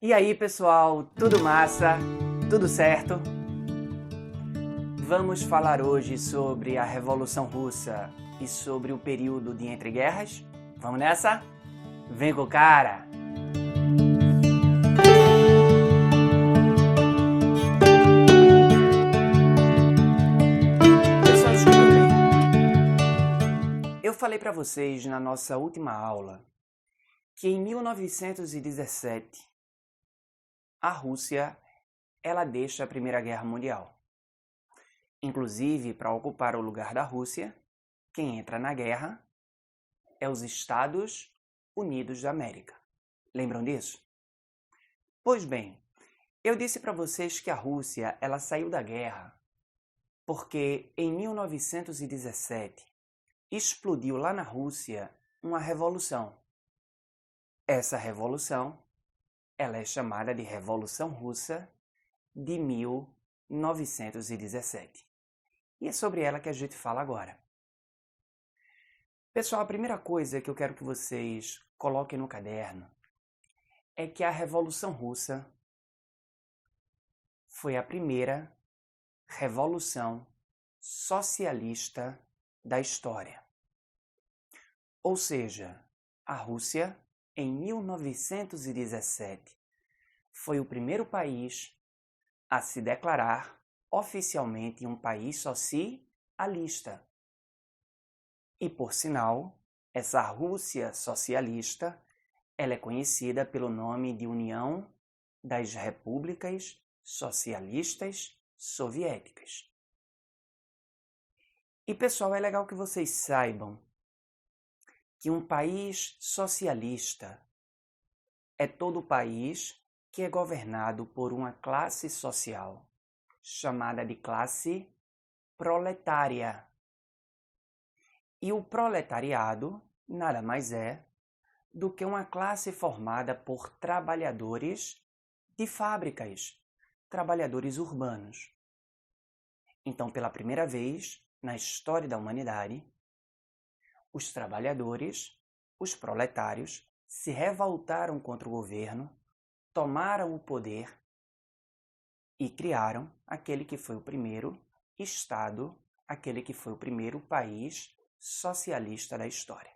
E aí, pessoal, tudo massa? Tudo certo? Vamos falar hoje sobre a Revolução Russa e sobre o período de entreguerras? Vamos nessa? Vem com o cara! Pessoal, escutem bem. Eu falei para vocês na nossa última aula que em 1917 a Rússia ela deixa a Primeira Guerra Mundial. Inclusive, para ocupar o lugar da Rússia, quem entra na guerra é os Estados Unidos da América. Lembram disso? Pois bem, eu disse para vocês que a Rússia ela saiu da guerra porque em 1917 explodiu lá na Rússia uma revolução. Essa revolução ela é chamada de Revolução Russa de 1917. E é sobre ela que a gente fala agora. Pessoal, a primeira coisa que eu quero que vocês coloquem no caderno é que a Revolução Russa foi a primeira revolução socialista da história. Ou seja, a Rússia, em 1917, foi o primeiro país a se declarar oficialmente um país socialista. E, por sinal, essa Rússia socialista ela é conhecida pelo nome de União das Repúblicas Socialistas Soviéticas. E, pessoal, é legal que vocês saibam que um país socialista é todo país que é governado por uma classe social chamada de classe proletária. E o proletariado nada mais é do que uma classe formada por trabalhadores de fábricas, trabalhadores urbanos. Então, pela primeira vez na história da humanidade, os trabalhadores, os proletários, se revoltaram contra o governo, tomaram o poder e criaram aquele que foi o primeiro Estado, aquele que foi o primeiro país socialista da história.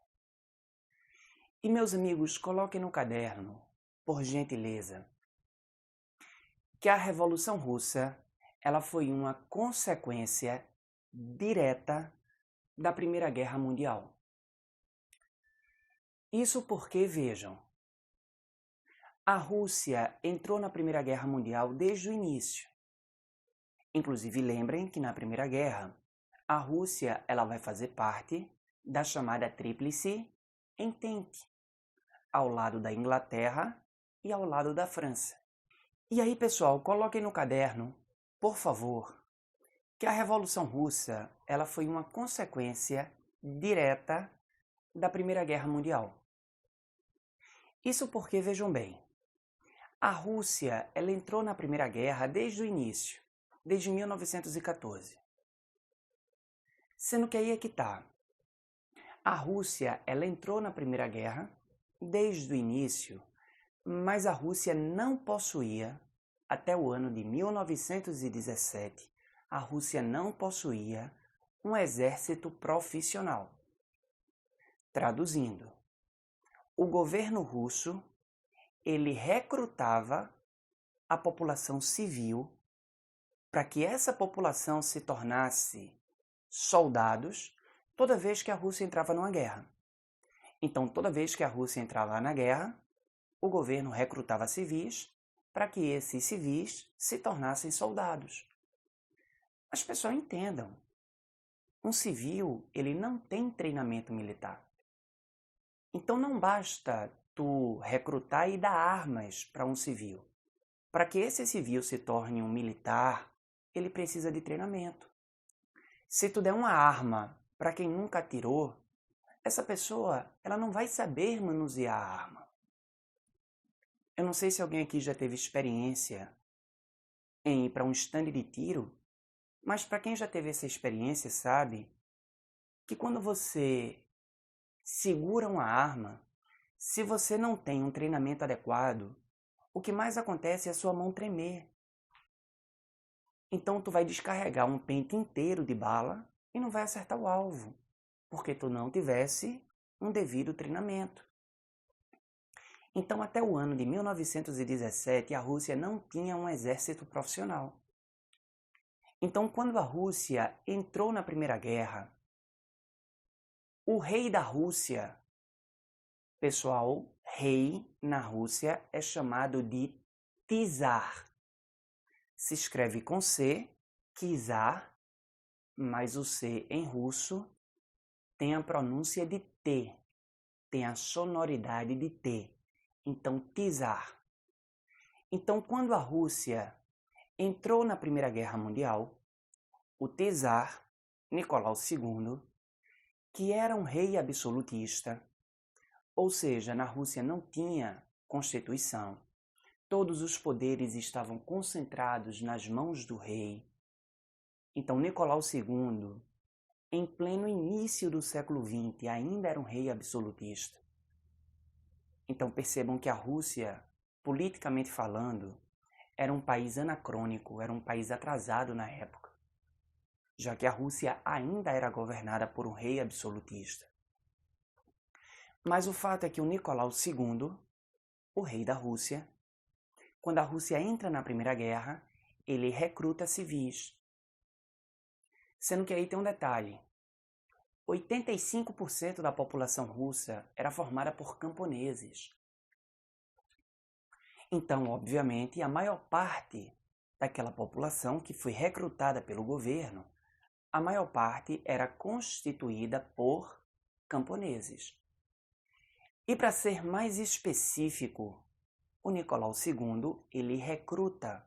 E, meus amigos, coloquem no caderno, por gentileza, que a Revolução Russa ela foi uma consequência direta da Primeira Guerra Mundial. Isso porque, vejam, a Rússia entrou na Primeira Guerra Mundial desde o início. Inclusive, lembrem que na Primeira Guerra, a Rússia ela vai fazer parte da chamada Tríplice Entente, ao lado da Inglaterra e ao lado da França. E aí, pessoal, coloquem no caderno, por favor, que a Revolução Russa ela foi uma consequência direta da Primeira Guerra Mundial. Isso porque, vejam bem, a Rússia ela entrou na Primeira Guerra desde o início, desde 1914. Sendo que aí é que está. A Rússia ela entrou na Primeira Guerra desde o início, mas a Rússia não possuía, até o ano de 1917, a Rússia não possuía um exército profissional. Traduzindo, o governo russo ele recrutava a população civil para que essa população se tornasse soldados toda vez que a Rússia entrava numa guerra. Então, toda vez que a Rússia entrava na guerra, o governo recrutava civis para que esses civis se tornassem soldados. Mas, pessoal, entendam, um civil ele não tem treinamento militar. Então, não basta tu recrutar e dar armas para um civil. Para que esse civil se torne um militar, ele precisa de treinamento. Se tu der uma arma para quem nunca atirou, essa pessoa ela não vai saber manusear a arma. Eu não sei se alguém aqui já teve experiência em ir para um stand de tiro, mas para quem já teve essa experiência sabe que quando você segura uma arma, se você não tem um treinamento adequado, o que mais acontece é a sua mão tremer. Então tu vai descarregar um pente inteiro de bala e não vai acertar o alvo, porque tu não tivesse um devido treinamento. Então, até o ano de 1917, a Rússia não tinha um exército profissional. Então, quando a Rússia entrou na Primeira Guerra, o rei da Rússia, pessoal, rei na Rússia é chamado de czar. Se escreve com C, czar, mas o C em russo tem a pronúncia de T, tem a sonoridade de T. Então, czar. Então, quando a Rússia entrou na Primeira Guerra Mundial, o czar, Nicolau II, que era um rei absolutista, ou seja, na Rússia não tinha constituição, todos os poderes estavam concentrados nas mãos do rei. Então, Nicolau II, em pleno início do século XX, ainda era um rei absolutista. Então percebam que a Rússia, politicamente falando, era um país anacrônico, era um país atrasado na época, já que a Rússia ainda era governada por um rei absolutista. Mas o fato é que o Nicolau II, o rei da Rússia, quando a Rússia entra na Primeira Guerra, ele recruta civis. Sendo que aí tem um detalhe: 85% da população russa era formada por camponeses. Então, obviamente, a maior parte daquela população que foi recrutada pelo governo, a maior parte era constituída por camponeses. E para ser mais específico, o Nicolau II, ele recruta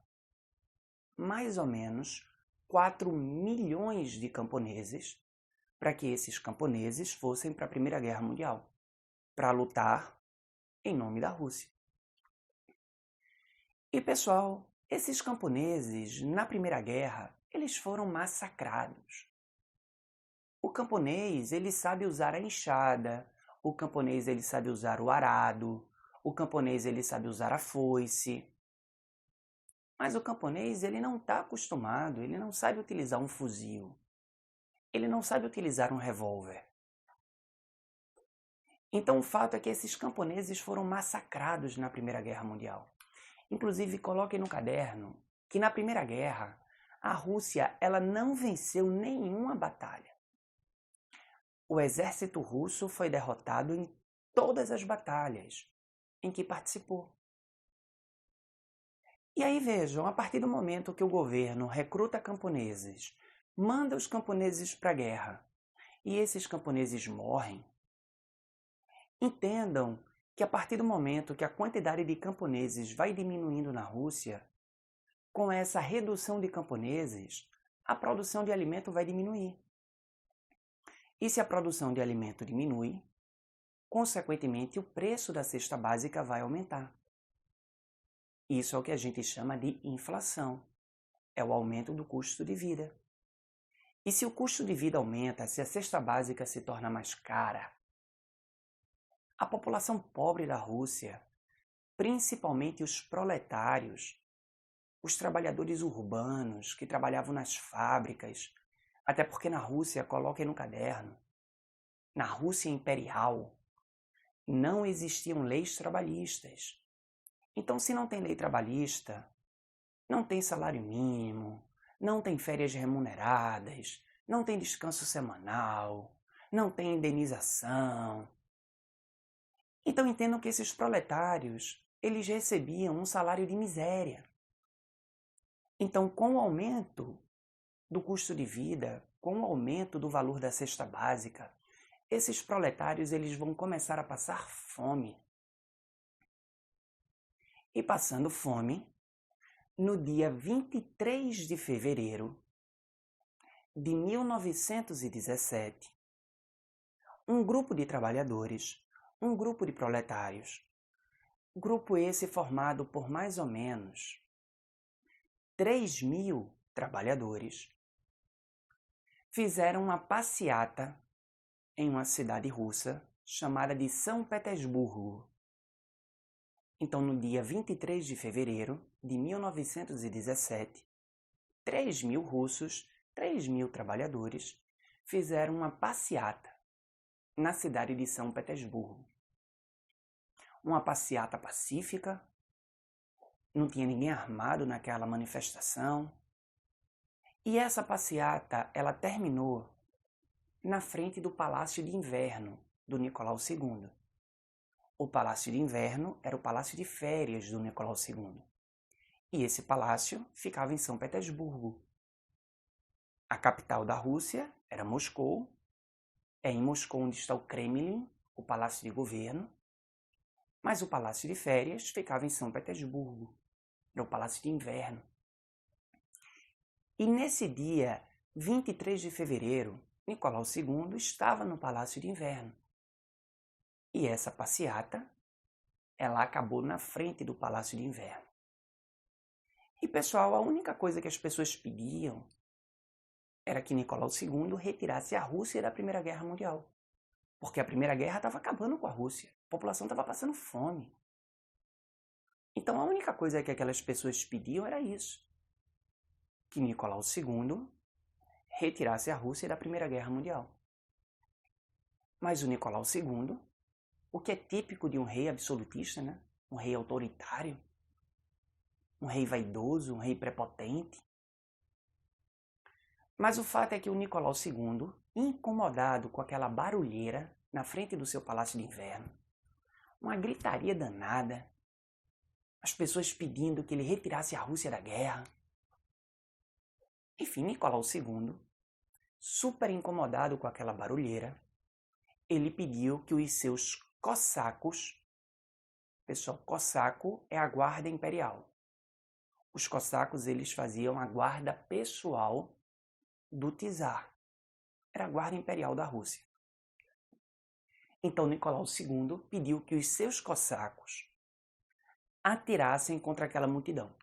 mais ou menos 4 milhões de camponeses para que esses camponeses fossem para a Primeira Guerra Mundial, para lutar em nome da Rússia. E pessoal, esses camponeses, na Primeira Guerra, eles foram massacrados. O camponês, ele sabe usar a enxada, o camponês, ele sabe usar o arado, o camponês, ele sabe usar a foice. Mas o camponês, ele não está acostumado, ele não sabe utilizar um fuzil. Ele não sabe utilizar um revólver. Então o fato é que esses camponeses foram massacrados na Primeira Guerra Mundial. Inclusive, coloquem no caderno que na Primeira Guerra, a Rússia ela não venceu nenhuma batalha. O exército russo foi derrotado em todas as batalhas em que participou. E aí vejam, a partir do momento que o governo recruta camponeses, manda os camponeses para a guerra, e esses camponeses morrem, entendam que a partir do momento que a quantidade de camponeses vai diminuindo na Rússia, com essa redução de camponeses, a produção de alimento vai diminuir. E se a produção de alimento diminui, consequentemente o preço da cesta básica vai aumentar. Isso é o que a gente chama de inflação. É o aumento do custo de vida. E se o custo de vida aumenta, se a cesta básica se torna mais cara, a população pobre da Rússia, principalmente os proletários, os trabalhadores urbanos que trabalhavam nas fábricas, até porque na Rússia, coloquem no caderno, na Rússia imperial, não existiam leis trabalhistas. Então, se não tem lei trabalhista, não tem salário mínimo, não tem férias remuneradas, não tem descanso semanal, não tem indenização. Então entendam que esses proletários, eles recebiam um salário de miséria. Então, com o aumento do custo de vida, com o aumento do valor da cesta básica, esses proletários eles vão começar a passar fome. E passando fome, no dia 23 de fevereiro de 1917, um grupo de trabalhadores, um grupo de proletários, grupo esse formado por mais ou menos 3.000 trabalhadores, fizeram uma passeata em uma cidade russa chamada de São Petersburgo. Então, no dia 23 de fevereiro de 1917, 3.000 russos, 3.000 trabalhadores, fizeram uma passeata na cidade de São Petersburgo. Uma passeata pacífica, não tinha ninguém armado naquela manifestação. E essa passeata, ela terminou na frente do Palácio de Inverno do Nicolau II. O Palácio de Inverno era o palácio de férias do Nicolau II. E esse palácio ficava em São Petersburgo. A capital da Rússia era Moscou. É em Moscou onde está o Kremlin, o palácio de governo. Mas o palácio de férias ficava em São Petersburgo. Era o palácio de inverno. E nesse dia, 23 de fevereiro, Nicolau II estava no palácio de inverno. E essa passeata, ela acabou na frente do palácio de inverno. E pessoal, a única coisa que as pessoas pediam era que Nicolau II retirasse a Rússia da Primeira Guerra Mundial. Porque a Primeira Guerra estava acabando com a Rússia. A população estava passando fome. Então a única coisa que aquelas pessoas pediam era isso. Que Nicolau II retirasse a Rússia da Primeira Guerra Mundial. Mas o Nicolau II, o que é típico de um rei absolutista, né? Um rei autoritário, um rei vaidoso, um rei prepotente. Mas o fato é que o Nicolau II, incomodado com aquela barulheira na frente do seu palácio de inverno, uma gritaria danada, as pessoas pedindo que ele retirasse a Rússia da guerra. Enfim, Nicolau II, super incomodado com aquela barulheira, ele pediu que os seus cossacos, pessoal, cossaco é a guarda imperial. Os cossacos, eles faziam a guarda pessoal do czar. Era a guarda imperial da Rússia. Então Nicolau II pediu que os seus cossacos atirassem contra aquela multidão,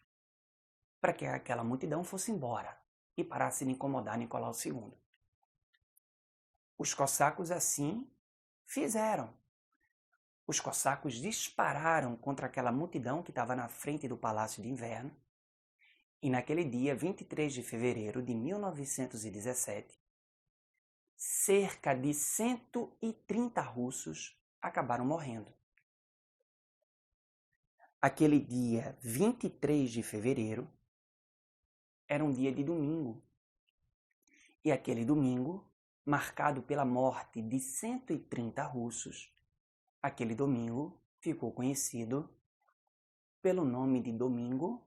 para que aquela multidão fosse embora e parasse de incomodar Nicolau II. Os cossacos assim fizeram. Os cossacos dispararam contra aquela multidão que estava na frente do Palácio de Inverno. E naquele dia, 23 de fevereiro de 1917, cerca de 130 russos acabaram morrendo. Aquele dia, 23 de fevereiro, era um dia de domingo. E aquele domingo, marcado pela morte de 130 russos, aquele domingo ficou conhecido pelo nome de Domingo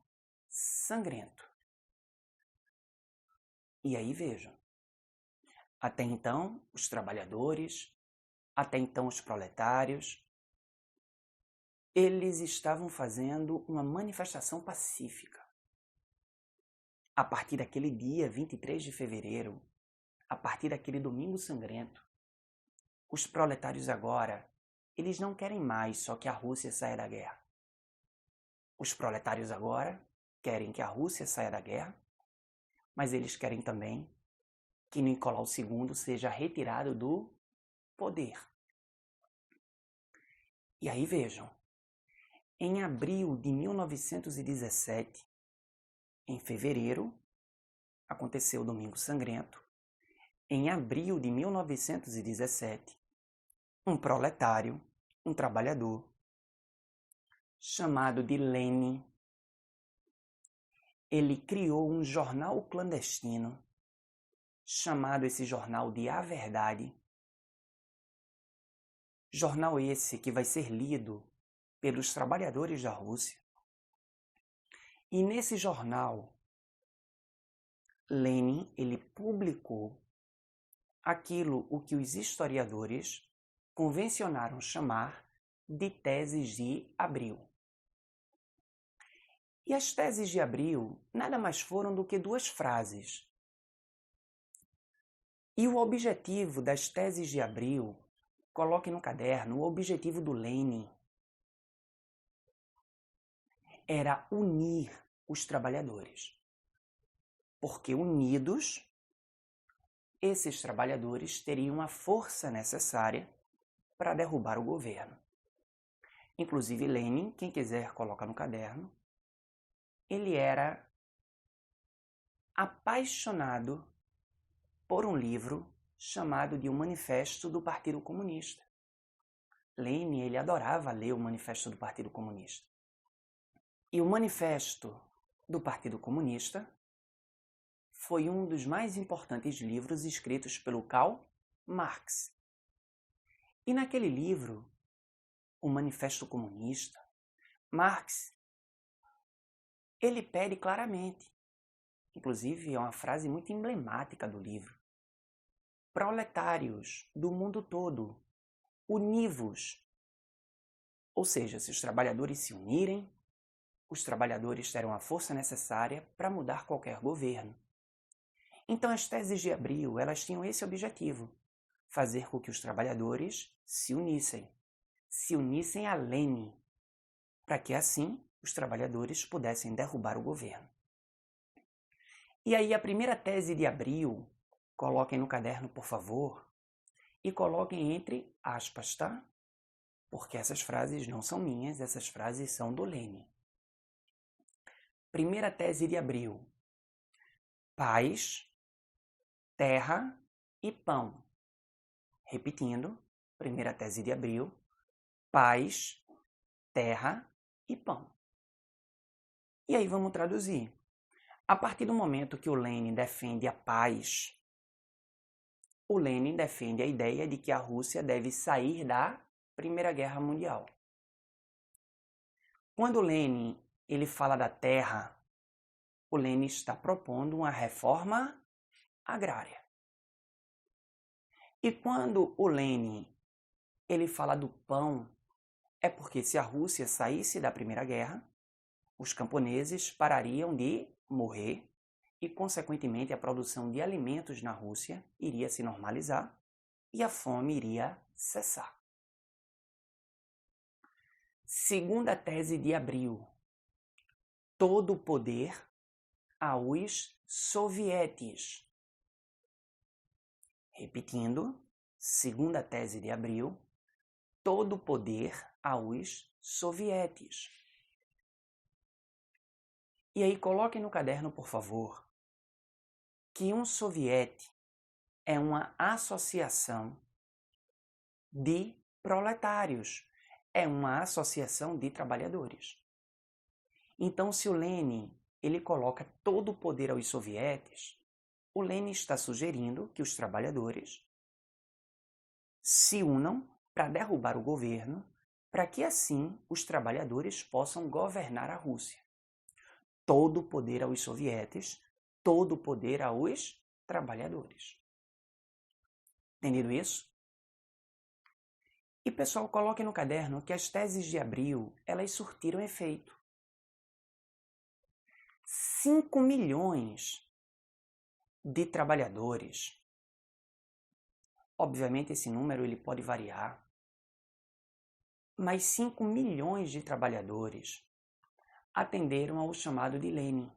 Sangrento. E aí vejam, até então os trabalhadores, até então os proletários, eles estavam fazendo uma manifestação pacífica. A partir daquele dia, 23 de fevereiro, a partir daquele Domingo Sangrento, os proletários agora, eles não querem mais só que a Rússia saia da guerra. Os proletários agora querem que a Rússia saia da guerra, mas eles querem também que Nicolau II seja retirado do poder. E aí vejam, em abril de 1917, em fevereiro, aconteceu o Domingo Sangrento. Em abril de 1917, um proletário, um trabalhador, chamado de Lenin, ele criou um jornal clandestino, chamado esse jornal de A Verdade. Jornal esse que vai ser lido pelos trabalhadores da Rússia. E nesse jornal, Lenin, ele publicou aquilo o que os historiadores convencionaram chamar de teses de Abril. E as teses de Abril nada mais foram do que duas frases. E o objetivo das teses de Abril, coloque no caderno, o objetivo do Lenin era unir os trabalhadores. Porque unidos, esses trabalhadores teriam a força necessária para derrubar o governo. Inclusive Lenin, quem quiser coloca no caderno, ele era apaixonado por um livro chamado de O Manifesto do Partido Comunista. Lenin, ele adorava ler o Manifesto do Partido Comunista. E o Manifesto do Partido Comunista foi um dos mais importantes livros escritos pelo Karl Marx. E naquele livro, o Manifesto Comunista, Marx, ele pede claramente, inclusive é uma frase muito emblemática do livro: proletários do mundo todo, univos. Ou seja, se os trabalhadores se unirem, os trabalhadores terão a força necessária para mudar qualquer governo. Então as teses de Abril, elas tinham esse objetivo: fazer com que os trabalhadores se unissem a Lenin, para que assim os trabalhadores pudessem derrubar o governo. E aí a primeira tese de Abril, coloquem no caderno, por favor, e coloquem entre aspas, tá? Porque essas frases não são minhas, essas frases são do Lenin. Primeira tese de Abril: paz, terra e pão. Repetindo, primeira tese de Abril: paz, terra e pão. E aí vamos traduzir. A partir do momento que o Lenin defende a paz, o Lenin defende a ideia de que a Rússia deve sair da Primeira Guerra Mundial. Quando o Lenin ele fala da terra, o Lenin está propondo uma reforma agrária. E quando o Lenin ele fala do pão, é porque se a Rússia saísse da Primeira Guerra, os camponeses parariam de morrer e, consequentemente, a produção de alimentos na Rússia iria se normalizar e a fome iria cessar. Segunda tese de Abril: todo o poder aos sovietes. Repetindo, segunda tese de Abril: todo o poder aos sovietes. E aí coloquem no caderno, por favor, que um soviete é uma associação de proletários, é uma associação de trabalhadores. Então, se o Lenin ele coloca todo o poder aos sovietes, o Lenin está sugerindo que os trabalhadores se unam para derrubar o governo, para que assim os trabalhadores possam governar a Rússia. Todo o poder aos sovietes, todo o poder aos trabalhadores. Entendido isso? E pessoal, coloquem no caderno que as teses de Abril, elas surtiram efeito. 5 milhões de trabalhadores. Obviamente esse número ele pode variar, mas 5 milhões de trabalhadores atenderam ao chamado de Lenin.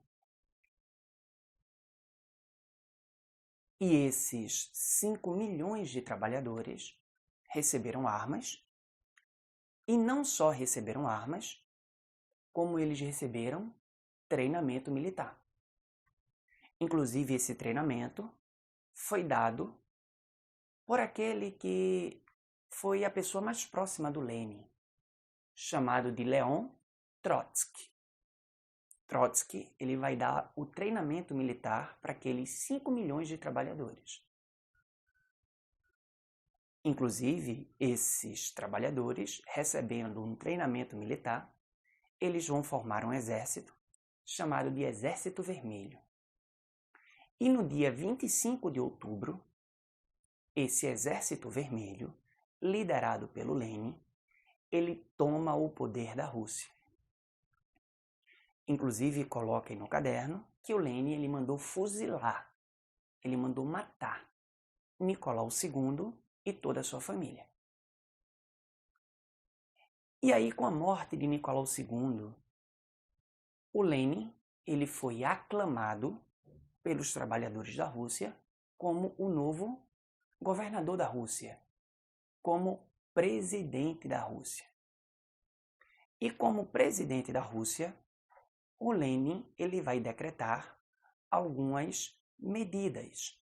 E esses 5 milhões de trabalhadores receberam armas, e não só receberam armas, como eles receberam treinamento militar. Inclusive, esse treinamento foi dado por aquele que foi a pessoa mais próxima do Lenin, chamado de Leon Trotsky. Trotsky ele vai dar o treinamento militar para aqueles 5 milhões de trabalhadores. Inclusive, esses trabalhadores, recebendo um treinamento militar, eles vão formar um exército chamado de Exército Vermelho. E no dia 25 de outubro, esse Exército Vermelho, liderado pelo Lenin, ele toma o poder da Rússia. Inclusive, coloquem no caderno que o Lenin ele mandou fuzilar, ele mandou matar Nicolau II e toda a sua família. E aí, com a morte de Nicolau II, o Lenin ele foi aclamado pelos trabalhadores da Rússia como o novo governador da Rússia, como presidente da Rússia. E como presidente da Rússia, o Lenin ele vai decretar algumas medidas.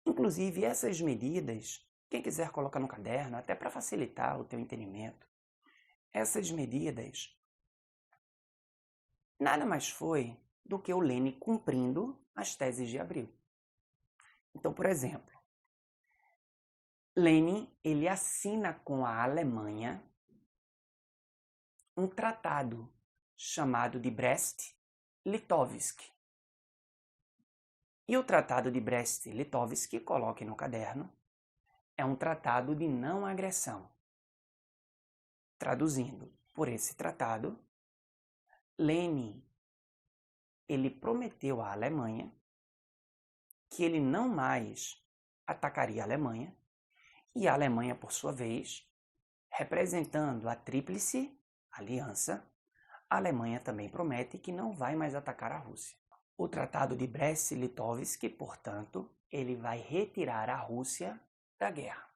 Inclusive, essas medidas, quem quiser colocar no caderno, até para facilitar o teu entendimento, essas medidas nada mais foi do que o Lenin cumprindo as teses de Abril. Então, por exemplo, Lenin ele assina com a Alemanha um tratado chamado de Brest-Litovsk. E o tratado de Brest-Litovsk, coloque no caderno, é um tratado de não agressão. Traduzindo, por esse tratado, Lenin ele prometeu à Alemanha que ele não mais atacaria a Alemanha, e a Alemanha, por sua vez, representando a Tríplice Aliança, a Alemanha também promete que não vai mais atacar a Rússia. O Tratado de Brest-Litovsk, portanto, ele vai retirar a Rússia da guerra.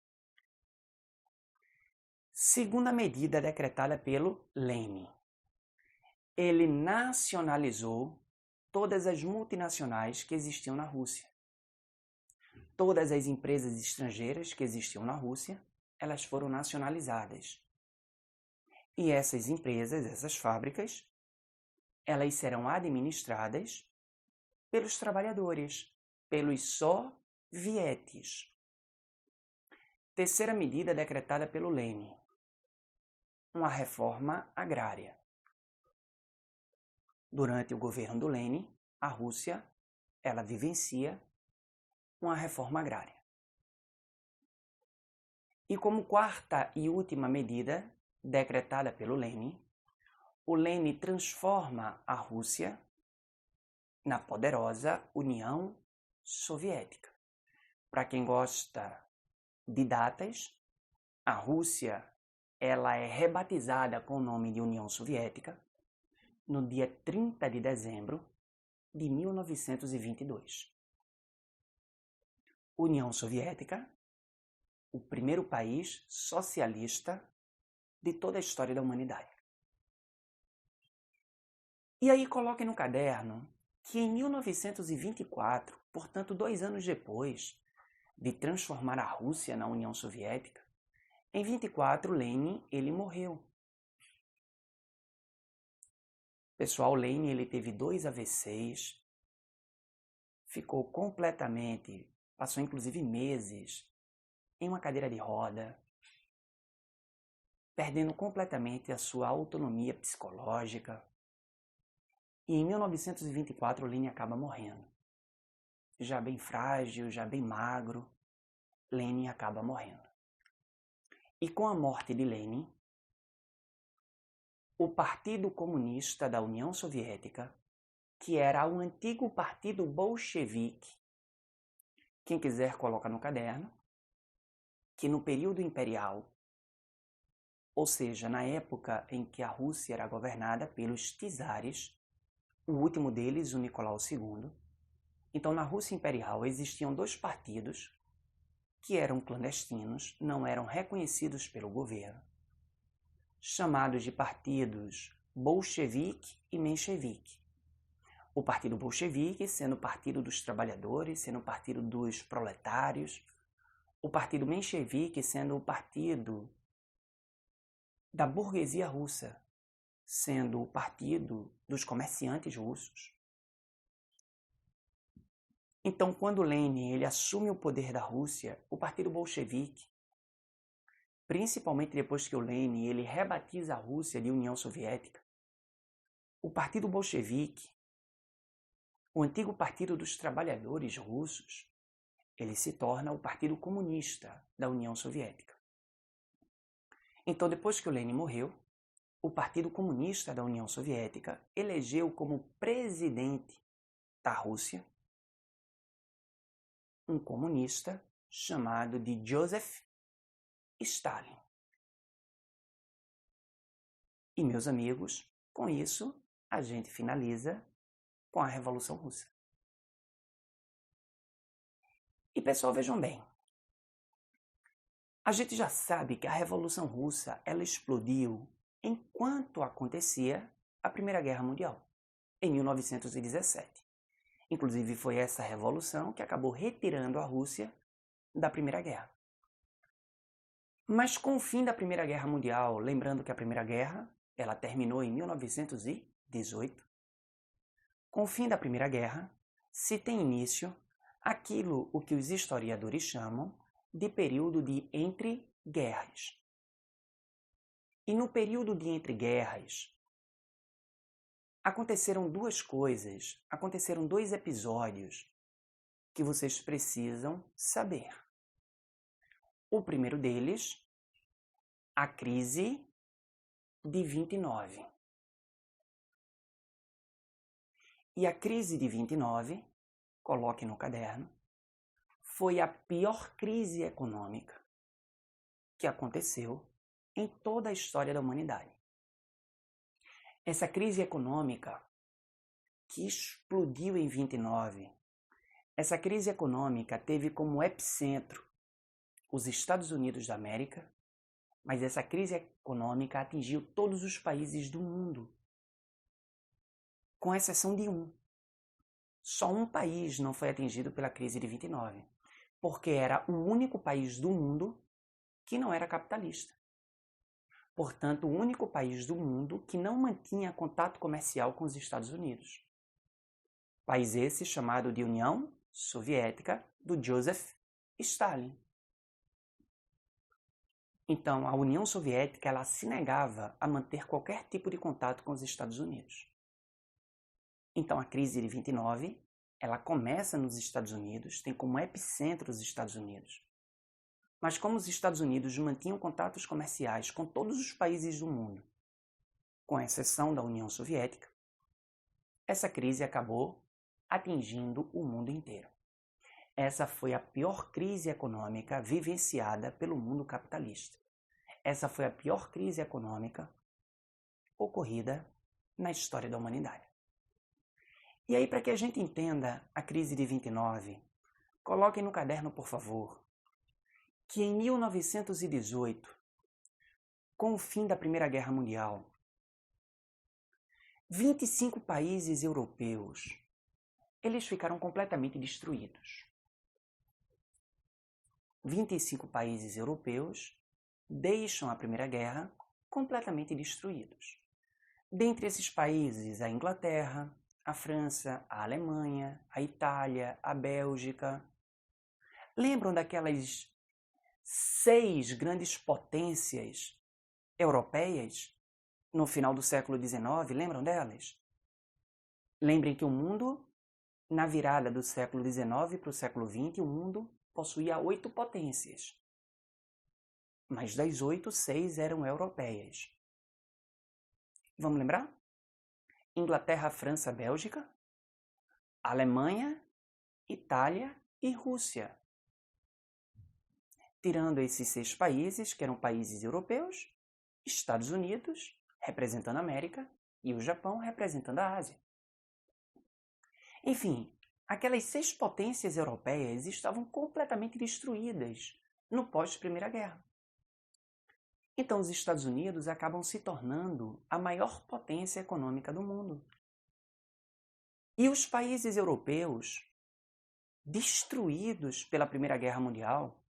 Segunda medida decretada pelo Lenin. Ele nacionalizou todas as multinacionais que existiam na Rússia. Todas as empresas estrangeiras que existiam na Rússia, elas foram nacionalizadas. E essas empresas, essas fábricas, elas serão administradas pelos trabalhadores, pelos sovietes. Terceira medida decretada pelo Lenin. Uma reforma agrária. Durante o governo do Lenin, a Rússia, ela vivencia uma reforma agrária. E como quarta e última medida decretada pelo Lenin, o Lenin transforma a Rússia na poderosa União Soviética. Para quem gosta de datas, a Rússia ela é rebatizada com o nome de União Soviética no dia 30 de dezembro de 1922. União Soviética, o primeiro país socialista de toda a história da humanidade. E aí coloquem no caderno que em 1924, portanto 2 anos depois de transformar a Rússia na União Soviética, em 24 Lenin ele morreu. Pessoal, Lenin ele teve 2 AVCs, ficou completamente, passou inclusive meses em uma cadeira de roda, perdendo completamente a sua autonomia psicológica. E em 1924 Lenin acaba morrendo. Já bem frágil, já bem magro, Lenin acaba morrendo. E com a morte de Lenin, o Partido Comunista da União Soviética, que era o antigo Partido Bolchevique, quem quiser coloca no caderno, que no período imperial, ou seja, na época em que a Rússia era governada pelos czares, o último deles, o Nicolau II. Então, na Rússia Imperial existiam 2 partidos que eram clandestinos, não eram reconhecidos pelo governo, chamados de partidos bolchevique e menchevique. O partido bolchevique sendo o partido dos trabalhadores, sendo o partido dos proletários, o partido menchevique sendo o partido da burguesia russa, sendo o partido dos comerciantes russos. Então, quando Lenin ele assume o poder da Rússia, o partido bolchevique, principalmente depois que o Lenin ele rebatiza a Rússia de União Soviética, o partido bolchevique, o antigo partido dos trabalhadores russos, ele se torna o Partido Comunista da União Soviética. Então, depois que o Lenin morreu, o Partido Comunista da União Soviética elegeu como presidente da Rússia um comunista chamado de Joseph Stalin. E, meus amigos, com isso, a gente finaliza com a Revolução Russa. E, pessoal, vejam bem. A gente já sabe que a Revolução Russa ela explodiu enquanto acontecia a Primeira Guerra Mundial, em 1917. Inclusive, foi essa revolução que acabou retirando a Rússia da Primeira Guerra. Mas com o fim da Primeira Guerra Mundial, lembrando que a Primeira Guerra ela terminou em 1918, com o fim da Primeira Guerra, se tem início aquilo o que os historiadores chamam de período de entreguerras. E no período de entreguerras, aconteceram duas coisas, aconteceram dois episódios que vocês precisam saber. O primeiro deles, a crise de 29. E a crise de 29, coloque no caderno, foi a pior crise econômica que aconteceu em toda a história da humanidade. Essa crise econômica que explodiu em 29, essa crise econômica teve como epicentro os Estados Unidos da América, mas essa crise econômica atingiu todos os países do mundo, com exceção de um. Só um país não foi atingido pela crise de 29, porque era o único país do mundo que não era capitalista. Portanto, o único país do mundo que não mantinha contato comercial com os Estados Unidos. País esse chamado de União Soviética do Joseph Stalin. Então, a União Soviética ela se negava a manter qualquer tipo de contato com os Estados Unidos. Então, a crise de 29, ela começa nos Estados Unidos, tem como epicentro os Estados Unidos. Mas como os Estados Unidos mantinham contatos comerciais com todos os países do mundo, com exceção da União Soviética, essa crise acabou atingindo o mundo inteiro. Essa foi a pior crise econômica vivenciada pelo mundo capitalista. Essa foi a pior crise econômica ocorrida na história da humanidade. E aí, para que a gente entenda a crise de 29, coloquem no caderno, por favor, que em 1918, com o fim da Primeira Guerra Mundial, 25 países europeus, eles ficaram completamente destruídos. 25 países europeus deixam a Primeira Guerra completamente destruídos. Dentre esses países, a Inglaterra, a França, a Alemanha, a Itália, a Bélgica. Lembram daquelas 6 grandes potências europeias no final do século XIX? Lembram delas? Lembrem que o mundo, na virada do século XIX para o século XX, o mundo possuía 8 potências. Mas das 8, 6 eram europeias. Vamos lembrar? Inglaterra, França, Bélgica, Alemanha, Itália e Rússia. Tirando esses 6 países, que eram países europeus, Estados Unidos, representando a América, e o Japão, representando a Ásia. Enfim, aquelas 6 potências europeias estavam completamente destruídas no pós-Primeira Guerra. Então, os Estados Unidos acabam se tornando a maior potência econômica do mundo. E os países europeus, destruídos pela Primeira Guerra Mundial,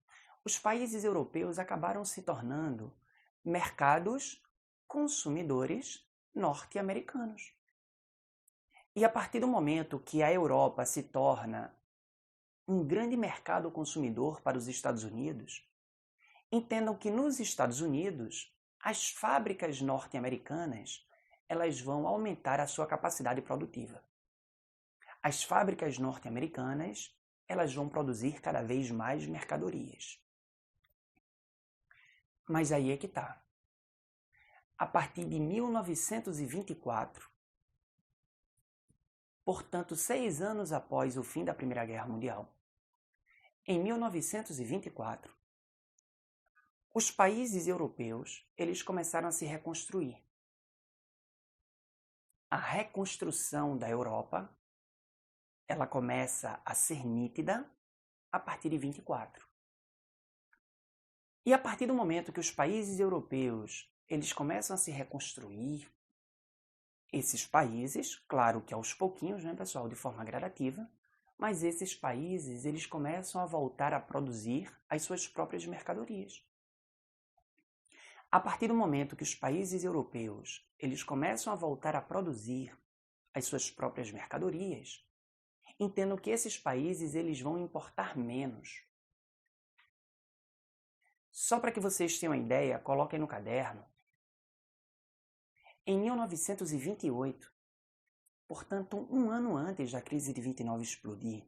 os países europeus acabaram se tornando mercados consumidores norte-americanos. E a partir do momento que a Europa se torna um grande mercado consumidor para os Estados Unidos, entendam que nos Estados Unidos, as fábricas norte-americanas, elas vão aumentar a sua capacidade produtiva. As fábricas norte-americanas, elas vão produzir cada vez mais mercadorias. Mas aí é que está. A partir de 1924, portanto, 6 anos após o fim da Primeira Guerra Mundial, em 1924, os países europeus, eles começaram a se reconstruir. A reconstrução da Europa, ela começa a ser nítida a partir de 24. E a partir do momento que os países europeus, eles começam a se reconstruir, esses países, claro que aos pouquinhos, né, pessoal, de forma gradativa, mas esses países, eles começam a voltar a produzir as suas próprias mercadorias. A partir do momento que os países europeus, eles começam a voltar a produzir as suas próprias mercadorias, entendo que esses países, eles vão importar menos. Só para que vocês tenham uma ideia, coloquem no caderno. Em 1928, portanto, um ano antes da crise de 29 explodir,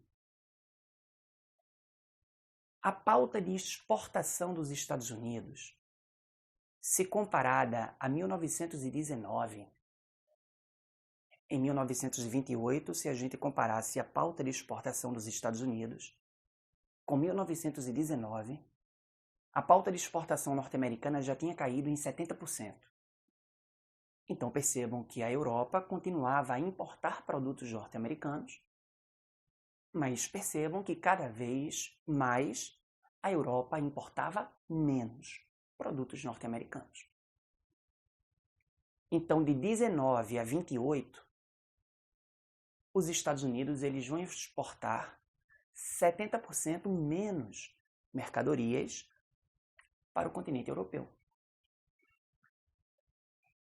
a pauta de exportação dos Estados Unidos, se comparada a 1919, em 1928, se a gente comparasse a pauta de exportação dos Estados Unidos com 1919, a pauta de exportação norte-americana já tinha caído em 70%. Então percebam que a Europa continuava a importar produtos norte-americanos, mas percebam que cada vez mais a Europa importava menos produtos norte-americanos. Então, de 19 a 28, os Estados Unidos eles vão exportar 70% menos mercadorias para o continente europeu.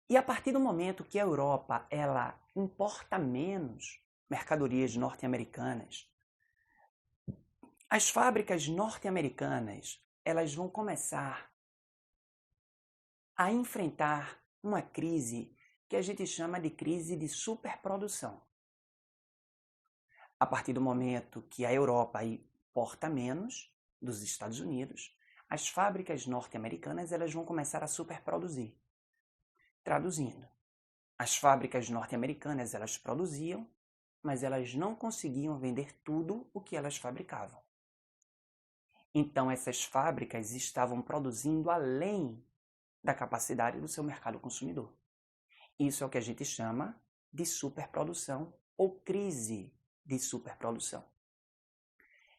E a partir do momento que a Europa ela importa menos mercadorias norte-americanas, as fábricas norte-americanas elas vão começar a enfrentar uma crise que a gente chama de crise de superprodução. A partir do momento que a Europa importa menos dos Estados Unidos, as fábricas norte-americanas elas vão começar a superproduzir. Traduzindo, as fábricas norte-americanas elas produziam, mas elas não conseguiam vender tudo o que elas fabricavam. Então essas fábricas estavam produzindo além da capacidade do seu mercado consumidor. Isso é o que a gente chama de superprodução ou crise de superprodução.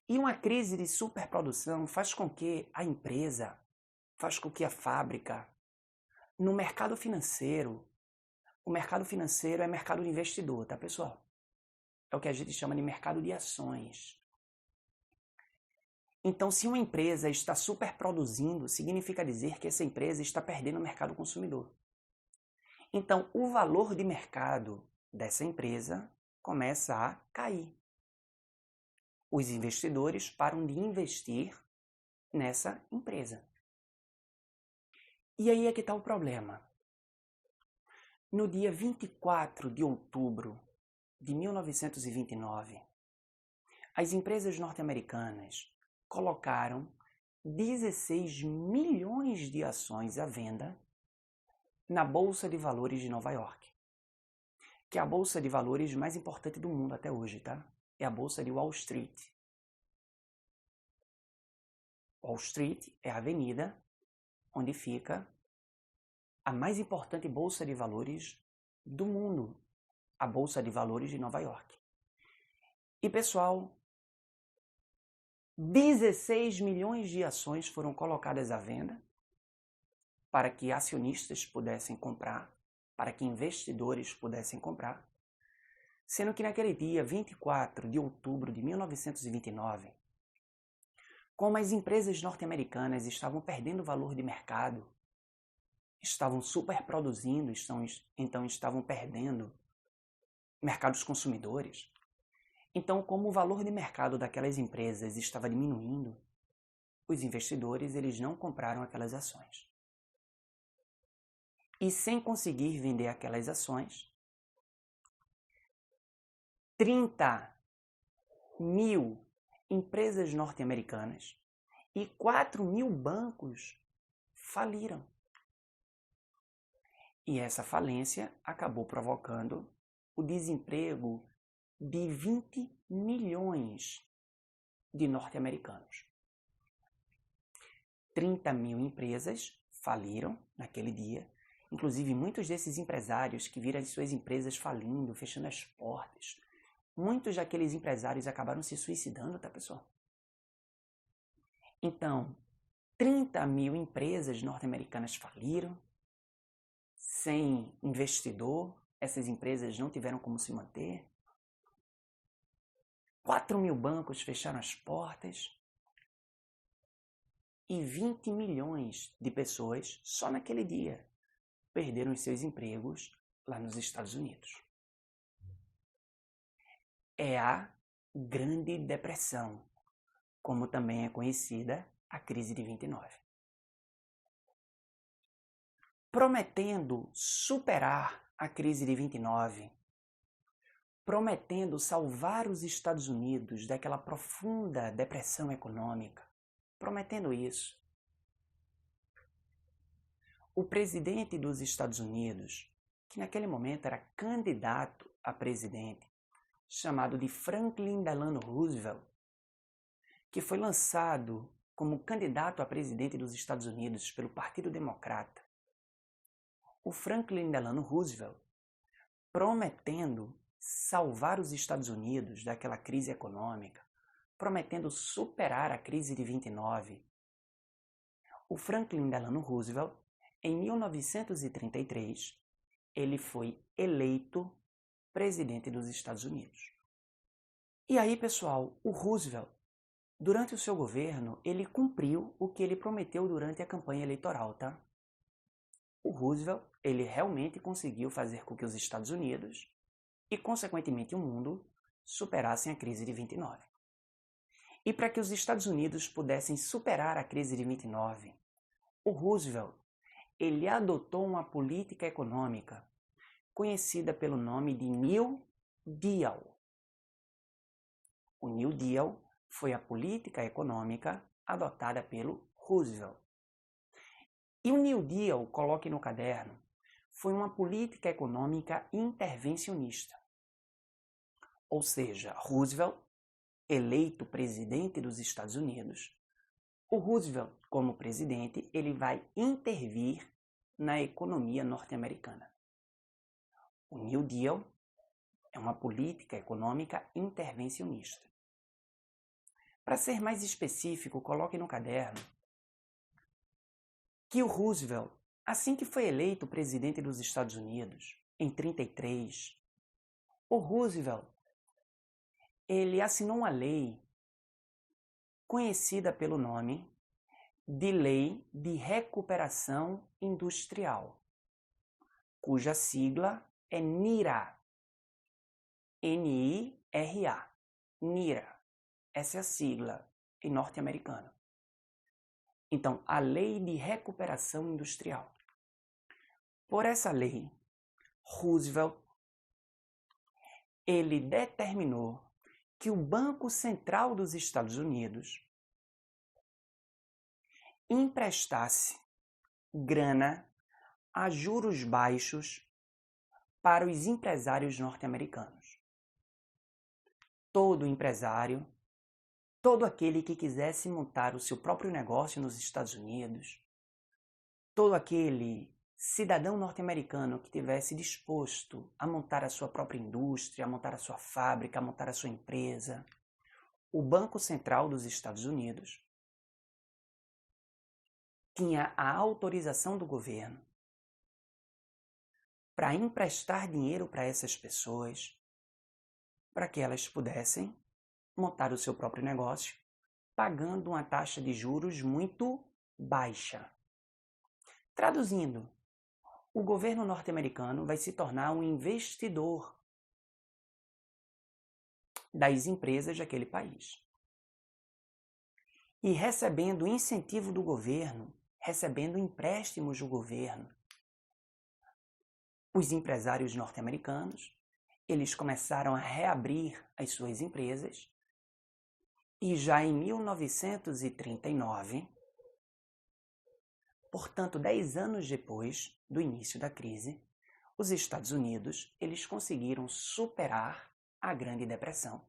E uma crise de superprodução faz com que a empresa, faz com que a fábrica, no mercado financeiro, o mercado financeiro é mercado de investidor, tá, pessoal? É o que a gente chama de mercado de ações. Então, se uma empresa está superproduzindo, significa dizer que essa empresa está perdendo o mercado consumidor. Então, o valor de mercado dessa empresa começa a cair. Os investidores param de investir nessa empresa. E aí é que está o problema. No dia 24 de outubro de 1929, as empresas norte-americanas colocaram 16 milhões de ações à venda na Bolsa de Valores de Nova York, que é a bolsa de valores mais importante do mundo até hoje, tá? É a Bolsa de Wall Street. Wall Street é a avenida onde fica a mais importante bolsa de valores do mundo, a Bolsa de Valores de Nova York. E, pessoal, 16 milhões de ações foram colocadas à venda para que acionistas pudessem comprar, para que investidores pudessem comprar, sendo que naquele dia, 24 de outubro de 1929, como as empresas norte-americanas estavam perdendo valor de mercado, estavam superproduzindo, então estavam perdendo mercados consumidores. Então, como o valor de mercado daquelas empresas estava diminuindo, os investidores eles não compraram aquelas ações. E sem conseguir vender aquelas ações, 30 mil empresas norte-americanas e 4 mil bancos faliram. E essa falência acabou provocando o desemprego de 20 milhões de norte-americanos. 30 mil empresas faliram naquele dia. Inclusive, muitos desses empresários que viram as suas empresas falindo, fechando as portas, muitos daqueles empresários acabaram se suicidando, tá, pessoal? Então, 30 mil empresas norte-americanas faliram, sem investidor, essas empresas não tiveram como se manter. 4.000 bancos fecharam as portas. E 20 milhões de pessoas, só naquele dia, perderam os seus empregos lá nos Estados Unidos. É a Grande Depressão, como também é conhecida a crise de 29. Prometendo superar a crise de 29, prometendo salvar os Estados Unidos daquela profunda depressão econômica, prometendo isso, o presidente dos Estados Unidos, que naquele momento era candidato a presidente, chamado de Franklin Delano Roosevelt, que foi lançado como candidato a presidente dos Estados Unidos pelo Partido Democrata. O Franklin Delano Roosevelt, prometendo salvar os Estados Unidos daquela crise econômica, prometendo superar a crise de 29, o Franklin Delano Roosevelt, em 1933, ele foi eleito presidente dos Estados Unidos. E aí, pessoal, o Roosevelt, durante o seu governo, ele cumpriu o que ele prometeu durante a campanha eleitoral, tá? O Roosevelt, ele realmente conseguiu fazer com que os Estados Unidos e, consequentemente, o mundo superassem a crise de 29. E para que os Estados Unidos pudessem superar a crise de 29, o Roosevelt, ele adotou uma política econômica conhecida pelo nome de New Deal. O New Deal foi a política econômica adotada pelo Roosevelt. E o New Deal, coloque no caderno, foi uma política econômica intervencionista. Ou seja, Roosevelt, eleito presidente dos Estados Unidos, o Roosevelt, como presidente, ele vai intervir na economia norte-americana. O New Deal é uma política econômica intervencionista. Para ser mais específico, coloque no caderno que o Roosevelt, assim que foi eleito presidente dos Estados Unidos, em 1933, o Roosevelt, ele assinou uma lei conhecida pelo nome de Lei de Recuperação Industrial, cuja sigla é NIRA. N-I-R-A. NIRA. Essa é a sigla em norte-americano. Então, a Lei de Recuperação Industrial. Por essa lei, Roosevelt, ele determinou que o Banco Central dos Estados Unidos emprestasse grana a juros baixos para os empresários norte-americanos. Todo empresário, todo aquele que quisesse montar o seu próprio negócio nos Estados Unidos, todo aquele cidadão norte-americano que tivesse disposto a montar a sua própria indústria, a montar a sua fábrica, a montar a sua empresa, o Banco Central dos Estados Unidos tinha a autorização do governo para emprestar dinheiro para essas pessoas, para que elas pudessem montar o seu próprio negócio, pagando uma taxa de juros muito baixa. Traduzindo, o governo norte-americano vai se tornar um investidor das empresas daquele país. E recebendo incentivo do governo, recebendo empréstimos do governo, os empresários norte-americanos, eles começaram a reabrir as suas empresas e já em 1939, portanto 10 anos depois do início da crise, os Estados Unidos eles conseguiram superar a Grande Depressão.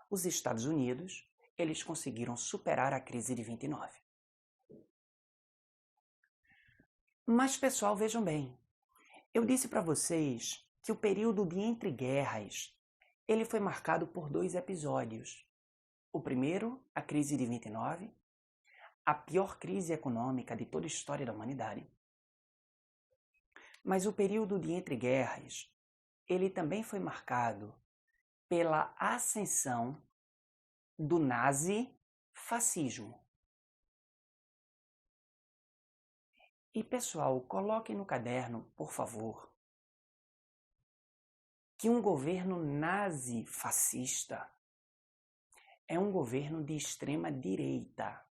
Os Estados Unidos eles conseguiram superar a crise de 29. Mas, pessoal, vejam bem, eu disse para vocês que o período de entreguerras ele foi marcado por 2 episódios. O primeiro, a crise de 29, a pior crise econômica de toda a história da humanidade. Mas o período de entreguerras, ele também foi marcado pela ascensão do nazifascismo. E pessoal, coloquem no caderno, por favor, que um governo nazifascista é um governo de extrema direita.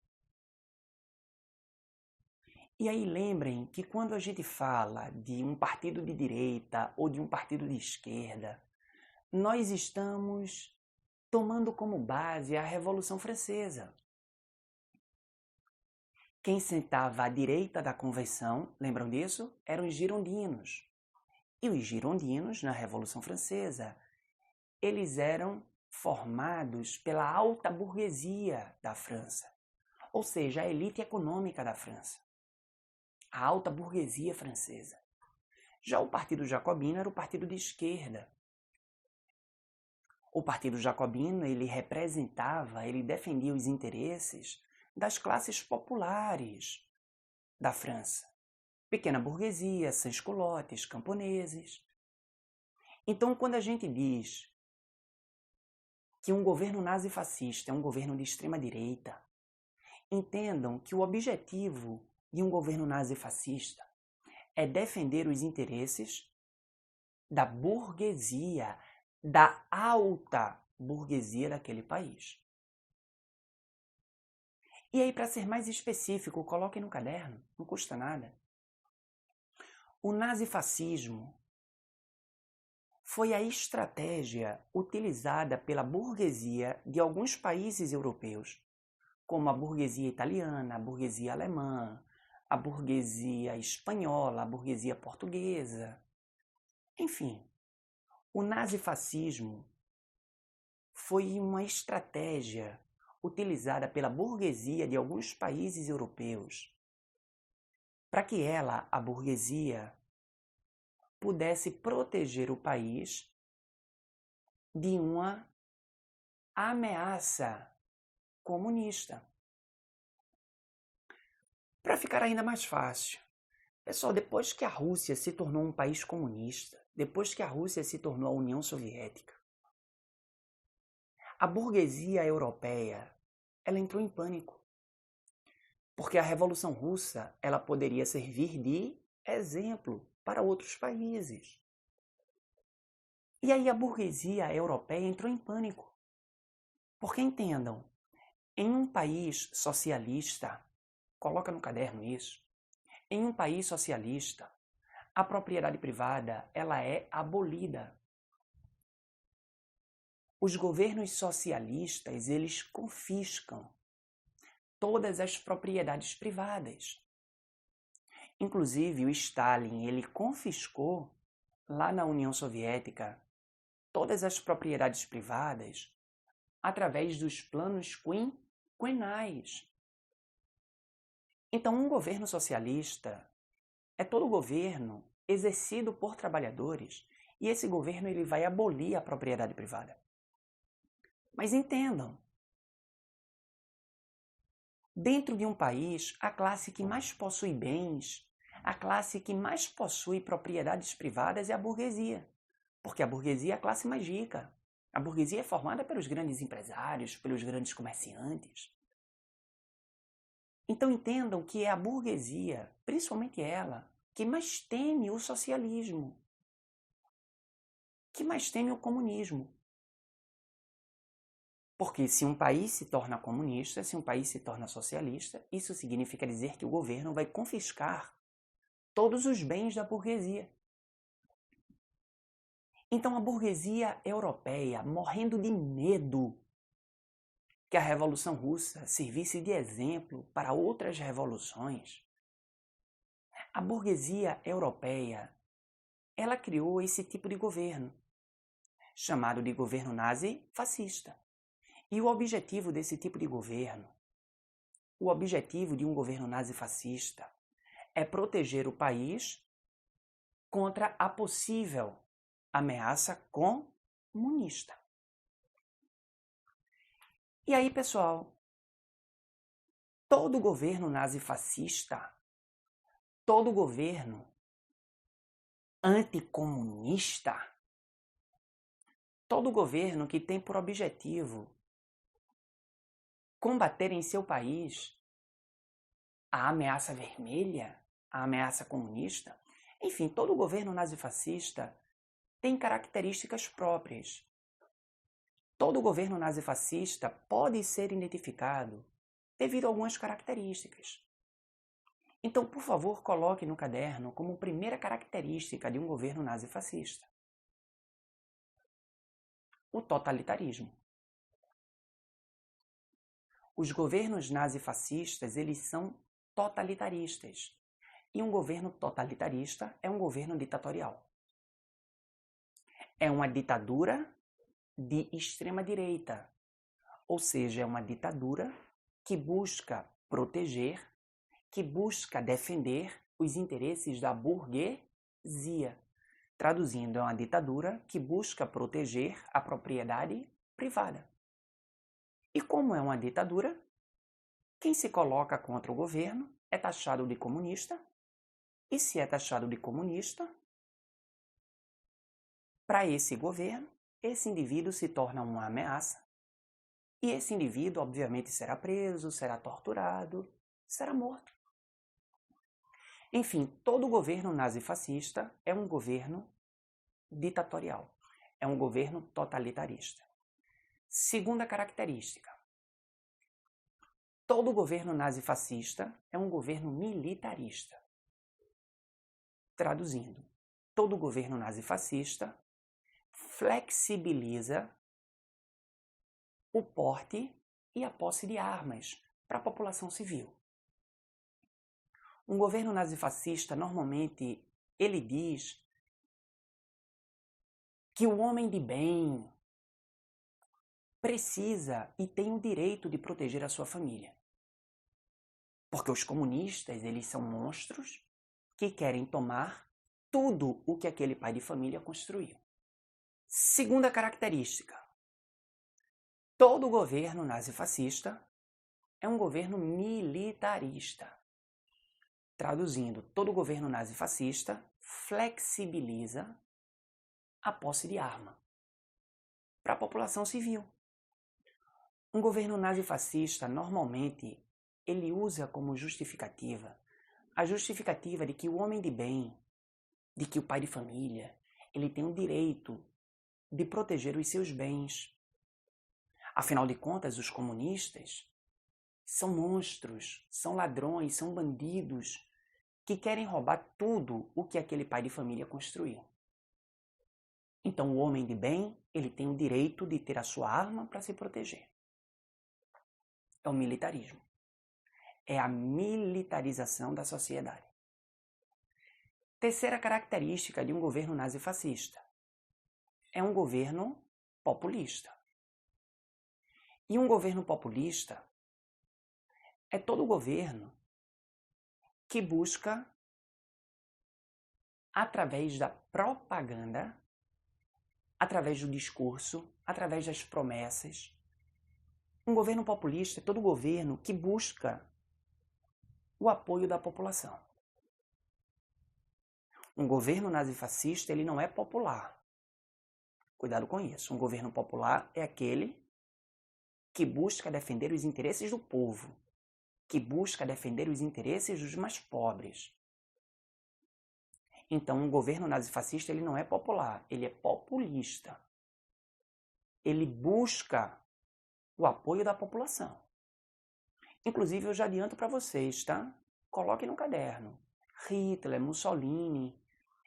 E aí lembrem que quando a gente fala de um partido de direita ou de um partido de esquerda, nós estamos tomando como base a Revolução Francesa. Quem sentava à direita da convenção, lembram disso? Eram os girondinos. E os girondinos, na Revolução Francesa, eles eram formados pela alta burguesia da França, ou seja, a elite econômica da França, a alta burguesia francesa. Já o Partido Jacobino era o partido de esquerda. O Partido Jacobino, ele defendia os interesses das classes populares da França. Pequena burguesia, sans-culottes, camponeses. Então, quando a gente diz que um governo nazifascista é um governo de extrema-direita, entendam que o objetivo de um governo nazifascista é defender os interesses da burguesia, da alta burguesia daquele país. E aí, para ser mais específico, coloquem no caderno, não custa nada. O nazifascismo foi a estratégia utilizada pela burguesia de alguns países europeus, como a burguesia italiana, a burguesia alemã, a burguesia espanhola, a burguesia portuguesa. Enfim, o nazifascismo foi uma estratégia utilizada pela burguesia de alguns países europeus para que ela, a burguesia, pudesse proteger o país de uma ameaça comunista. Para ficar ainda mais fácil, pessoal, depois que a Rússia se tornou um país comunista, depois que a Rússia se tornou a União Soviética, a burguesia europeia, ela entrou em pânico. Porque a Revolução Russa, ela poderia servir de exemplo para outros países. E aí a burguesia europeia entrou em pânico. Porque entendam, em um país socialista, coloca no caderno isso, em um país socialista, a propriedade privada, ela é abolida. Os governos socialistas, eles confiscam todas as propriedades privadas. Inclusive, o Stalin, ele confiscou, lá na União Soviética, todas as propriedades privadas através dos planos quinquenais. Então, um governo socialista é todo governo exercido por trabalhadores e esse governo ele vai abolir a propriedade privada. Mas entendam, dentro de um país, a classe que mais possui bens, a classe que mais possui propriedades privadas é a burguesia. Porque a burguesia é a classe mais rica. A burguesia é formada pelos grandes empresários, pelos grandes comerciantes. Então entendam que é a burguesia, principalmente ela, que mais teme o socialismo, que mais teme o comunismo. Porque se um país se torna comunista, se um país se torna socialista, isso significa dizer que o governo vai confiscar todos os bens da burguesia. Então a burguesia europeia, morrendo de medo que a Revolução Russa servisse de exemplo para outras revoluções, a burguesia europeia, ela criou esse tipo de governo, chamado de governo nazi-fascista. E o objetivo desse tipo de governo, o objetivo de um governo nazifascista, é proteger o país contra a possível ameaça comunista. E aí, pessoal, todo governo nazifascista, todo governo anticomunista? Todo governo que tem por objetivo combater em seu país a ameaça vermelha, a ameaça comunista, enfim, todo governo nazifascista tem características próprias. Todo governo nazifascista pode ser identificado devido a algumas características. Então, por favor, coloque no caderno como primeira característica de um governo nazifascista o totalitarismo. Os governos nazifascistas, eles são totalitaristas. E um governo totalitarista é um governo ditatorial. É uma ditadura de extrema-direita. Ou seja, é uma ditadura que busca proteger, que busca defender os interesses da burguesia. Traduzindo, é uma ditadura que busca proteger a propriedade privada. E como é uma ditadura, quem se coloca contra o governo é taxado de comunista, e se é taxado de comunista, para esse governo, esse indivíduo se torna uma ameaça, e esse indivíduo, obviamente, será preso, será torturado, será morto. Enfim, todo governo nazifascista é um governo ditatorial, é um governo totalitarista. Segunda característica, todo governo nazifascista é um governo militarista. Traduzindo, todo governo nazifascista flexibiliza o porte e a posse de armas para a população civil. Um governo nazifascista, normalmente, ele diz que o homem de bem precisa e tem o direito de proteger a sua família. Porque os comunistas, eles são monstros que querem tomar tudo o que aquele pai de família construiu. Segunda característica, todo governo nazifascista é um governo militarista. Traduzindo, todo governo nazifascista flexibiliza a posse de arma para a população civil. Um governo nazifascista, normalmente, ele usa como justificativa a justificativa de que o homem de bem, de que o pai de família, ele tem o direito de proteger os seus bens. Afinal de contas, os comunistas são monstros, são ladrões, são bandidos que querem roubar tudo o que aquele pai de família construiu. Então, o homem de bem, ele tem o direito de ter a sua arma para se proteger. É o militarismo. É a militarização da sociedade. Terceira característica de um governo nazifascista. É um governo populista. E um governo populista é todo governo que busca, através da propaganda, através do discurso, através das promessas. Um governo populista é todo governo que busca o apoio da população. Um governo nazifascista, ele não é popular. Cuidado com isso. Um governo popular é aquele que busca defender os interesses do povo, que busca defender os interesses dos mais pobres. Então, um governo nazifascista, ele não é popular, ele é populista. Ele busca o apoio da população. Inclusive, eu já adianto para vocês, tá? Coloquem no caderno. Hitler, Mussolini,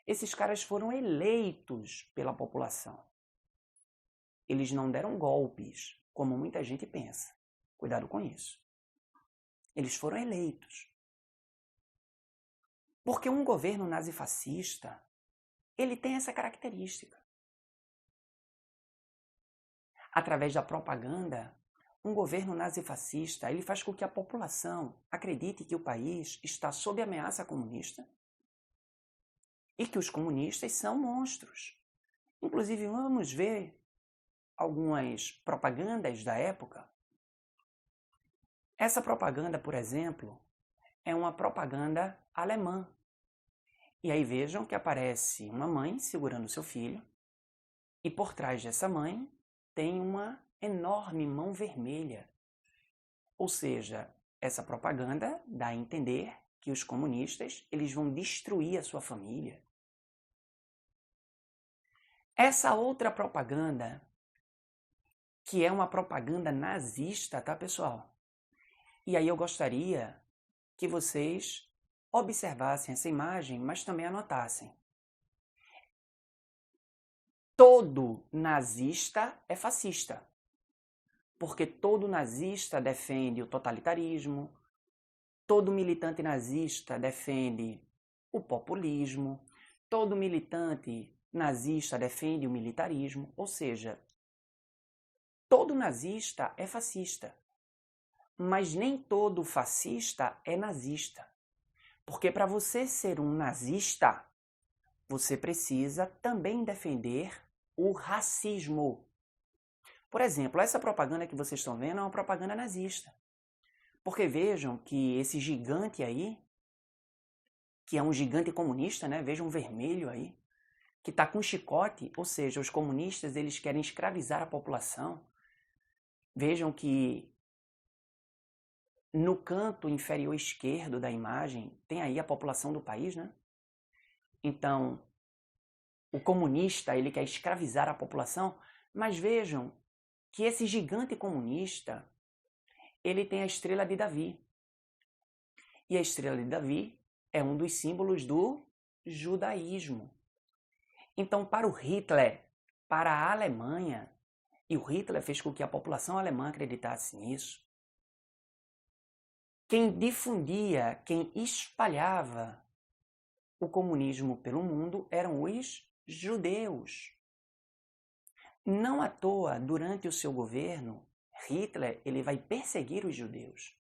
esses caras foram eleitos pela população. Eles não deram golpes, como muita gente pensa. Cuidado com isso. Eles foram eleitos. Porque um governo nazifascista, ele tem essa característica. Através da propaganda, um governo nazifascista, ele faz com que a população acredite que o país está sob ameaça comunista e que os comunistas são monstros. Inclusive, vamos ver algumas propagandas da época. Essa propaganda, por exemplo, é uma propaganda alemã. E aí vejam que aparece uma mãe segurando seu filho, e por trás dessa mãe tem uma enorme mão vermelha. Ou seja, essa propaganda dá a entender que os comunistas eles vão destruir a sua família. Essa outra propaganda, que é uma propaganda nazista, tá, pessoal? E aí eu gostaria que vocês observassem essa imagem, mas também anotassem. Todo nazista é fascista, porque todo nazista defende o totalitarismo, todo militante nazista defende o populismo, todo militante nazista defende o militarismo, ou seja, todo nazista é fascista, mas nem todo fascista é nazista. Porque para você ser um nazista, você precisa também defender o racismo. Por exemplo, essa propaganda que vocês estão vendo é uma propaganda nazista. Porque vejam que esse gigante aí, que é um gigante comunista, né? Vejam um vermelho aí, que está com chicote, ou seja, os comunistas eles querem escravizar a população. Vejam que no canto inferior esquerdo da imagem tem aí a população do país, né? Então, o comunista ele quer escravizar a população, mas vejam que esse gigante comunista ele tem a estrela de Davi. E a estrela de Davi é um dos símbolos do judaísmo. Então, para o Hitler, para a Alemanha, e o Hitler fez com que a população alemã acreditasse nisso, quem difundia, quem espalhava o comunismo pelo mundo eram os judeus. Não à toa, durante o seu governo, Hitler ele vai perseguir os judeus.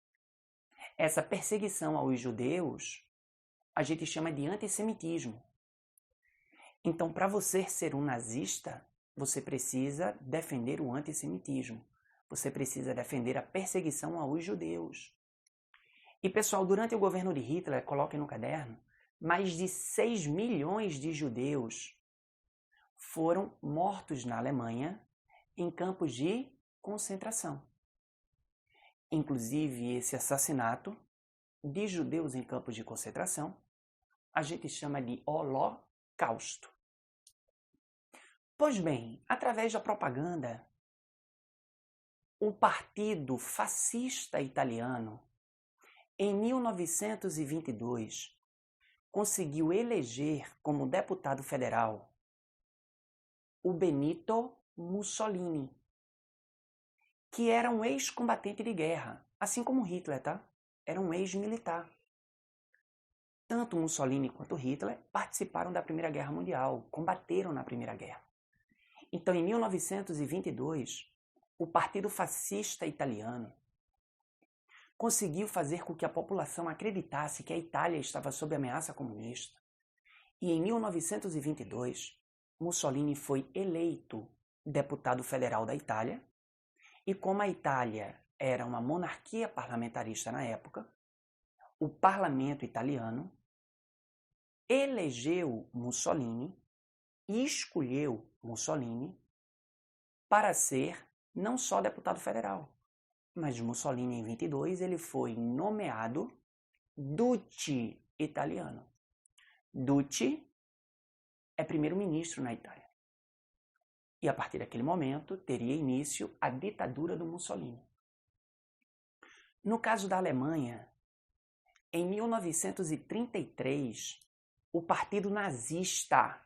Essa perseguição aos judeus a gente chama de antissemitismo. Então, para você ser um nazista, você precisa defender o antissemitismo. Você precisa defender a perseguição aos judeus. E, pessoal, durante o governo de Hitler, coloquem no caderno, mais de 6 milhões de judeus foram mortos na Alemanha em campos de concentração. Inclusive, esse assassinato de judeus em campos de concentração, a gente chama de Holocausto. Pois bem, através da propaganda, o Partido Fascista Italiano, em 1922, conseguiu eleger como deputado federal o Benito Mussolini, que era um ex-combatente de guerra, assim como Hitler, tá? Era um ex-militar. Tanto Mussolini quanto Hitler participaram da Primeira Guerra Mundial, combateram na Primeira Guerra. Então, em 1922, o Partido Fascista Italiano conseguiu fazer com que a população acreditasse que a Itália estava sob ameaça comunista. E em 1922, Mussolini foi eleito deputado federal da Itália, e como a Itália era uma monarquia parlamentarista na época, o parlamento italiano elegeu Mussolini e escolheu Mussolini para ser não só deputado federal, mas Mussolini em 22 ele foi nomeado Duce italiano. Duce é primeiro-ministro na Itália. E a partir daquele momento teria início a ditadura do Mussolini. No caso da Alemanha, em 1933, o Partido Nazista,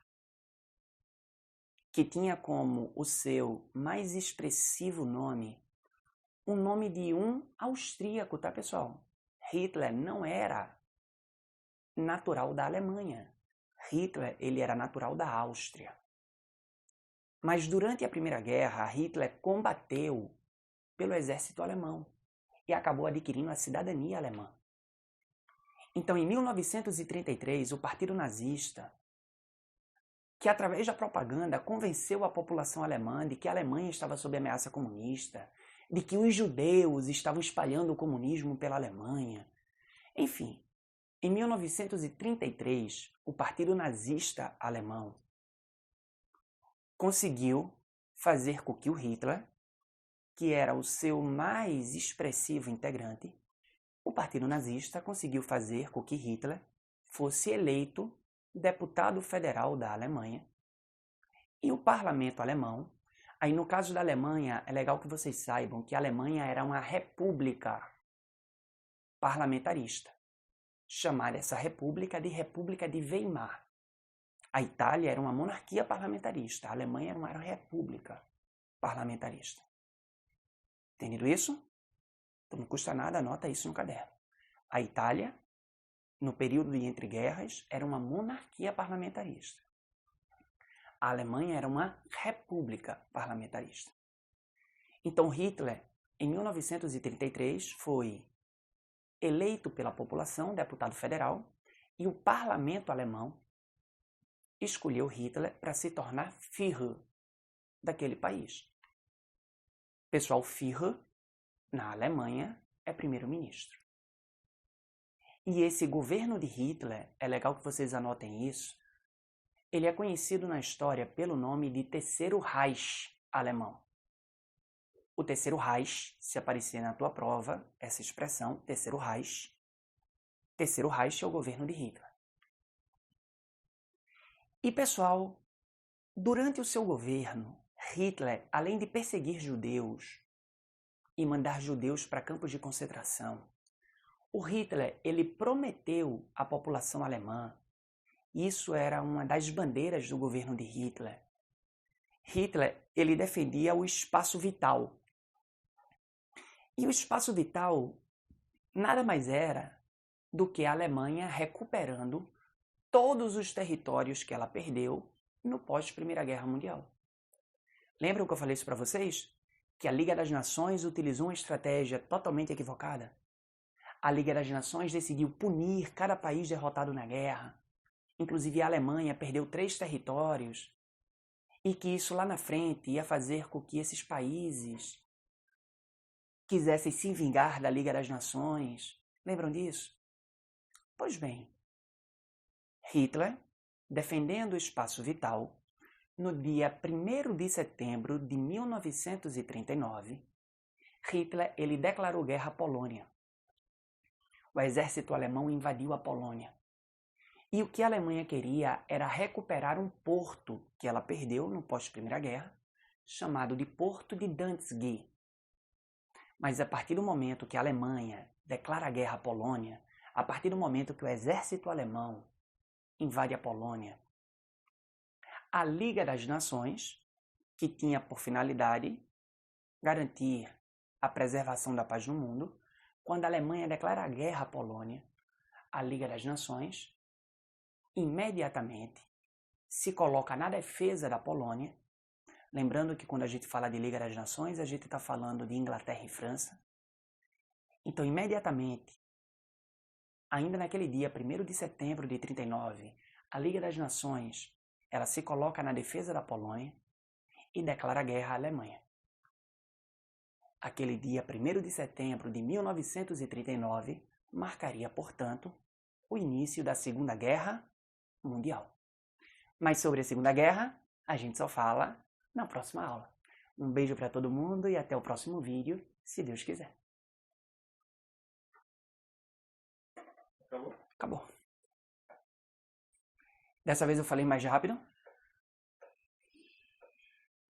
que tinha como o seu mais expressivo nome, o nome de um austríaco, tá, pessoal? Hitler não era natural da Alemanha. Hitler, ele era natural da Áustria. Mas durante a Primeira Guerra, Hitler combateu pelo exército alemão e acabou adquirindo a cidadania alemã. Então, em 1933, o Partido Nazista, que através da propaganda convenceu a população alemã de que a Alemanha estava sob ameaça comunista, de que os judeus estavam espalhando o comunismo pela Alemanha. Enfim, Em 1933, o Partido Nazista Alemão conseguiu fazer com que o Hitler, que era o seu mais expressivo integrante, o Partido Nazista conseguiu fazer com que Hitler fosse eleito deputado federal da Alemanha. E o parlamento alemão, aí no caso da Alemanha, é legal que vocês saibam que a Alemanha era uma república parlamentarista. Chamar essa república de República de Weimar. A Itália era uma monarquia parlamentarista, a Alemanha era uma república parlamentarista. Entendido isso? Então não custa nada, anota isso no caderno. A Itália, no período de entreguerras, era uma monarquia parlamentarista. A Alemanha era uma república parlamentarista. Então Hitler, em 1933, foi eleito pela população, deputado federal, e o parlamento alemão escolheu Hitler para se tornar Führer daquele país. Pessoal, Führer, na Alemanha, é primeiro-ministro. E esse governo de Hitler, é legal que vocês anotem isso, ele é conhecido na história pelo nome de Terceiro Reich alemão. O Terceiro Reich, se aparecer na tua prova, essa expressão, Terceiro Reich é o governo de Hitler. E pessoal, durante o seu governo, Hitler, além de perseguir judeus e mandar judeus para campos de concentração, o Hitler, ele prometeu à população alemã, isso era uma das bandeiras do governo de Hitler. Hitler, ele defendia o espaço vital. E o espaço vital nada mais era do que a Alemanha recuperando todos os territórios que ela perdeu no pós-Primeira Guerra Mundial. Lembram que eu falei isso para vocês? Que a Liga das Nações utilizou uma estratégia totalmente equivocada? A Liga das Nações decidiu punir cada país derrotado na guerra. Inclusive a Alemanha perdeu 3 territórios. E que isso lá na frente ia fazer com que esses países quisessem se vingar da Liga das Nações. Lembram disso? Pois bem, Hitler, defendendo o espaço vital, no dia 1º de setembro de 1939, Hitler ele declarou guerra à Polônia. O exército alemão invadiu a Polônia. E o que a Alemanha queria era recuperar um porto que ela perdeu no pós-Primeira Guerra, chamado de Porto de Danzig. Mas a partir do momento que a Alemanha declara guerra à Polônia, a partir do momento que o exército alemão invade a Polônia, a Liga das Nações, que tinha por finalidade garantir a preservação da paz no mundo, quando a Alemanha declara guerra à Polônia, a Liga das Nações imediatamente se coloca na defesa da Polônia. Lembrando que quando a gente fala de Liga das Nações, a gente está falando de Inglaterra e França. Então, imediatamente, ainda naquele dia, 1º de setembro de 1939, a Liga das Nações ela se coloca na defesa da Polônia e declara guerra à Alemanha. Aquele dia, 1º de setembro de 1939, marcaria, portanto, o início da Segunda Guerra Mundial. Mas sobre a Segunda Guerra, a gente só fala na próxima aula. Um beijo para todo mundo e até o próximo vídeo, se Deus quiser. Acabou? Acabou. Dessa vez eu falei mais rápido?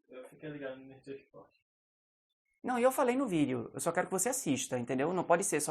Eu fiquei ligado no Energia Esporte. Não, eu falei no vídeo. Eu só quero que você assista, entendeu? Não pode ser só